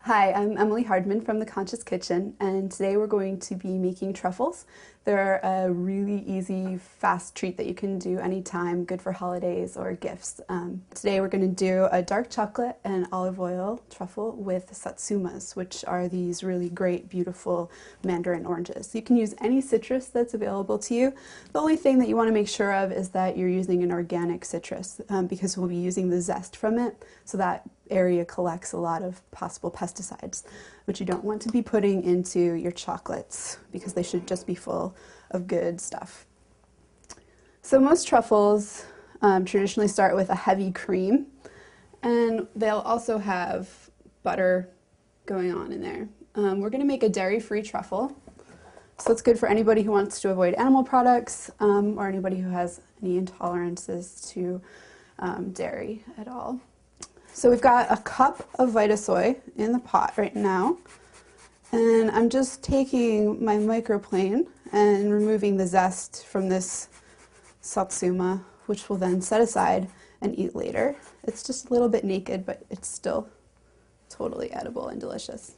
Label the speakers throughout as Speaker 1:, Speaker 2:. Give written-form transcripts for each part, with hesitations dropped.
Speaker 1: Hi, I'm Emilie Hardman from The Conscious Kitchen, and today we're going to be making truffles. They're a really easy, fast treat that you can do anytime, good for holidays or gifts. Today we're going to do a dark chocolate and olive oil truffle with satsumas, which are these really great, beautiful mandarin oranges. You can use any citrus that's available to you. The only thing that you want to make sure of is that you're using an organic citrus because we'll be using the zest from it, so that area collects a lot of possible pesticides, which you don't want to be putting into your chocolates because they should just be full of good stuff. So most truffles traditionally start with a heavy cream, and they'll also have butter going on in there. We're going to make a dairy-free truffle, so it's good for anybody who wants to avoid animal products or anybody who has any intolerances to dairy at all. So we've got a cup of Vitasoy in the pot right now, and I'm just taking my microplane and removing the zest from this satsuma, which we'll then set aside and eat later. It's just a little bit naked, but it's still totally edible and delicious.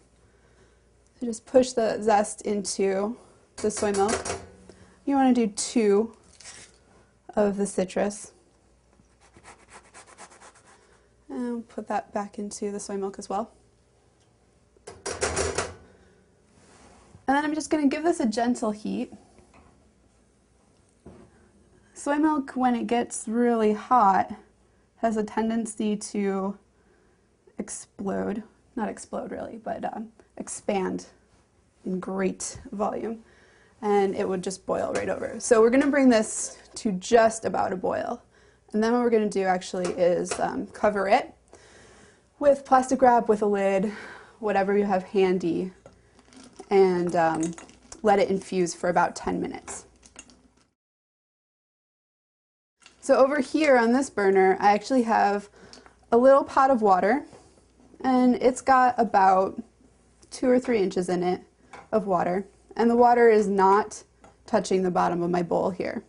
Speaker 1: So just push the zest into the soy milk. You want to do 2 of the citrus. And put that back into the soy milk as well. And then I'm just going to give this a gentle heat. Soy milk, when it gets really hot, has a tendency to explode. Not explode really, but expand in great volume. And it would just boil right over. So we're going to bring this to just about a boil. And then what we're going to do actually is cover it with plastic wrap, with a lid, whatever you have handy, and let it infuse for about 10 minutes. So over here on this burner, I actually have a little pot of water, and it's got about 2 or 3 inches in it of water. And the water is not touching the bottom of my bowl here.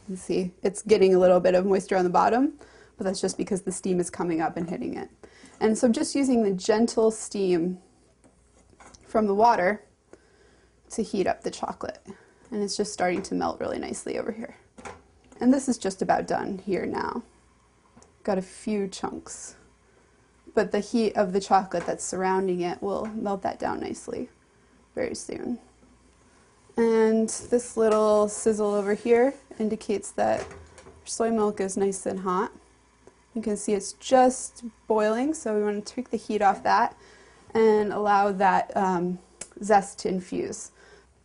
Speaker 1: You see, it's getting a little bit of moisture on the bottom, but that's just because the steam is coming up and hitting it. And so I'm just using the gentle steam from the water to heat up the chocolate. And it's just starting to melt really nicely over here. And this is just about done here now. Got a few chunks. But the heat of the chocolate that's surrounding it will melt that down nicely very soon. And this little sizzle over here indicates that soy milk is nice and hot. You can see it's just boiling, so we want to take the heat off that and allow that zest to infuse.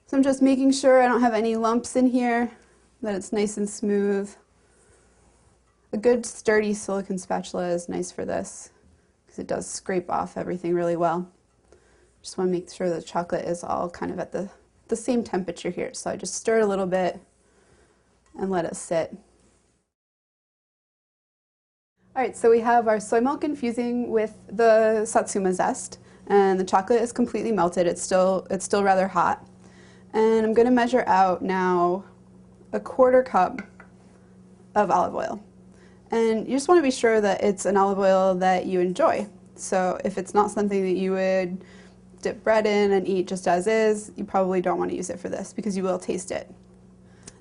Speaker 1: So I'm just making sure I don't have any lumps in here, that it's nice and smooth. A good sturdy silicone spatula is nice for this because it does scrape off everything really well. Just want to make sure the chocolate is all kind of at the same temperature here. So I just stir it a little bit and let it sit. Alright, so we have our soy milk infusing with the satsuma zest, and the chocolate is completely melted. It's still rather hot. And I'm going to measure out now a 1/4 cup of olive oil. And you just want to be sure that it's an olive oil that you enjoy. So if it's not something that you would dip bread in and eat just as is, you probably don't want to use it for this because you will taste it.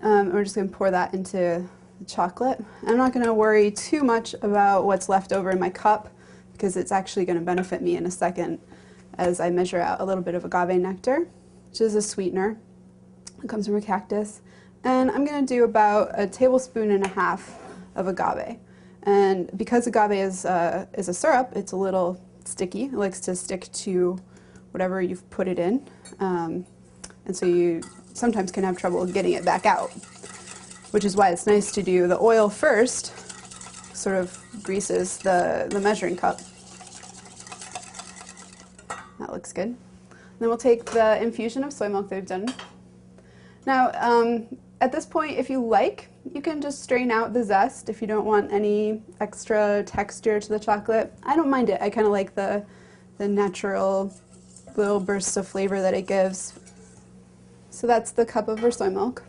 Speaker 1: We're just going to pour that into the chocolate. I'm not going to worry too much about what's left over in my cup because it's actually going to benefit me in a second as I measure out a little bit of agave nectar, which is a sweetener. It comes from a cactus. And I'm going to do about 1.5 tablespoons of agave. And because agave is a syrup, it's a little sticky. It likes to stick to whatever you've put it in, and so you sometimes can have trouble getting it back out, which is why it's nice to do the oil first. Sort of greases the measuring cup. That looks good. And then we'll take the infusion of soy milk that we've done. Now, at this point, if you like, you can just strain out the zest if you don't want any extra texture to the chocolate. I don't mind it. I kind of like the natural little bursts of flavor that it gives. So that's the cup of our soy milk.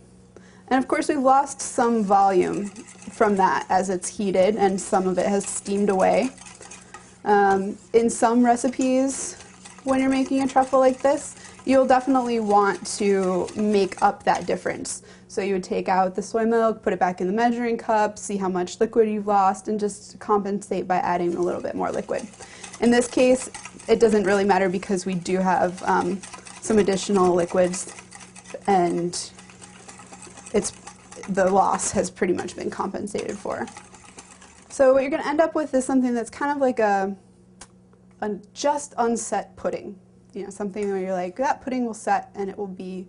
Speaker 1: And of course we've lost some volume from that as it's heated, and some of it has steamed away. In some recipes when you're making a truffle like this, you'll definitely want to make up that difference. So you would take out the soy milk, put it back in the measuring cup, see how much liquid you've lost, and just compensate by adding a little bit more liquid. In this case, it doesn't really matter because we do have some additional liquids, and the loss has pretty much been compensated for. So what you're going to end up with is something that's kind of like a just unset pudding. You know, something where you're like, that pudding will set and it will be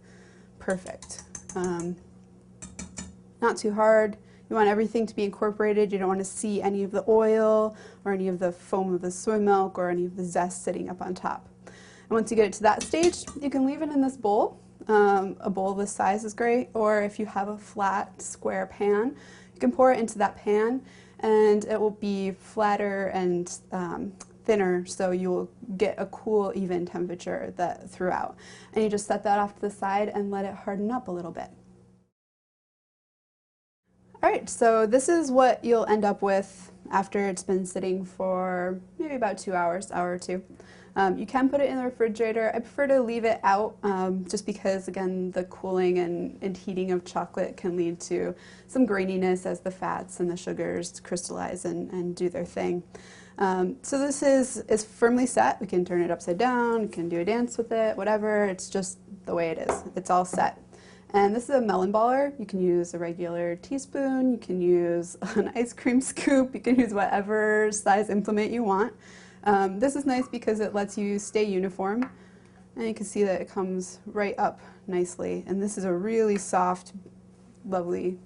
Speaker 1: perfect. Not too hard. You want everything to be incorporated. You don't want to see any of the oil or any of the foam of the soy milk or any of the zest sitting up on top. And once you get it to that stage, you can leave it in this bowl. A bowl this size is great, or if you have a flat square pan, you can pour it into that pan and it will be flatter and thinner, so you'll get a cool, even temperature throughout. And you just set that off to the side and let it harden up a little bit. Alright, so this is what you'll end up with after it's been sitting for maybe about 2 hours, hour or two. You can put it in the refrigerator. I prefer to leave it out just because, again, the cooling and heating of chocolate can lead to some graininess as the fats and the sugars crystallize and do their thing. So this is firmly set. We can turn it upside down, we can do a dance with it, whatever. It's just the way it is. It's all set. And this is a melon baller. You can use a regular teaspoon, you can use an ice cream scoop, you can use whatever size implement you want. This is nice because it lets you stay uniform, and you can see that it comes right up nicely. And this is a really soft, lovely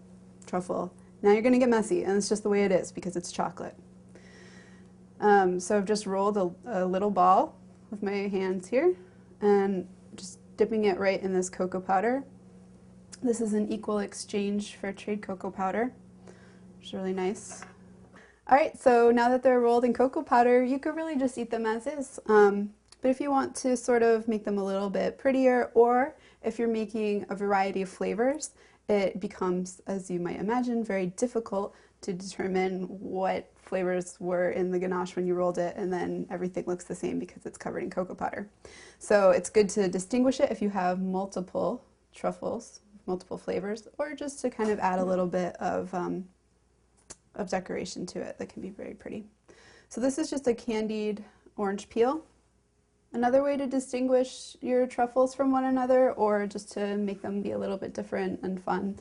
Speaker 1: truffle. Now you're going to get messy, and it's just the way it is because it's chocolate. So I've just rolled a little ball with my hands here and just dipping it right in this cocoa powder. This is an equal exchange fair trade cocoa powder, which is really nice. Alright, so now that they're rolled in cocoa powder, you could really just eat them as is. But if you want to sort of make them a little bit prettier, or if you're making a variety of flavors, it becomes, as you might imagine, very difficult to determine what flavors were in the ganache when you rolled it, and then everything looks the same because it's covered in cocoa powder. So it's good to distinguish it if you have multiple truffles, multiple flavors, or just to kind of add a little bit of decoration to it that can be very pretty. So this is just a candied orange peel. Another way to distinguish your truffles from one another, or just to make them be a little bit different and fun,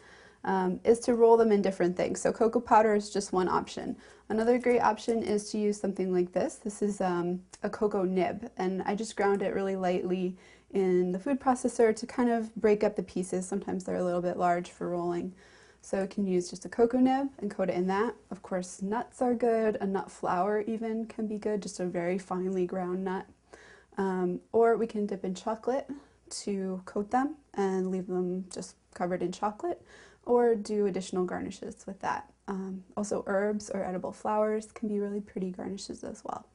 Speaker 1: is to roll them in different things. So cocoa powder is just one option. Another great option is to use something like this. This is a cocoa nib, and I just ground it really lightly in the food processor to kind of break up the pieces. Sometimes they're a little bit large for rolling. So you can use just a cocoa nib and coat it in that. Of course, nuts are good. A nut flour even can be good, just a very finely ground nut. Or we can dip in chocolate to coat them and leave them just covered in chocolate, or do additional garnishes with that. Also, herbs or edible flowers can be really pretty garnishes as well.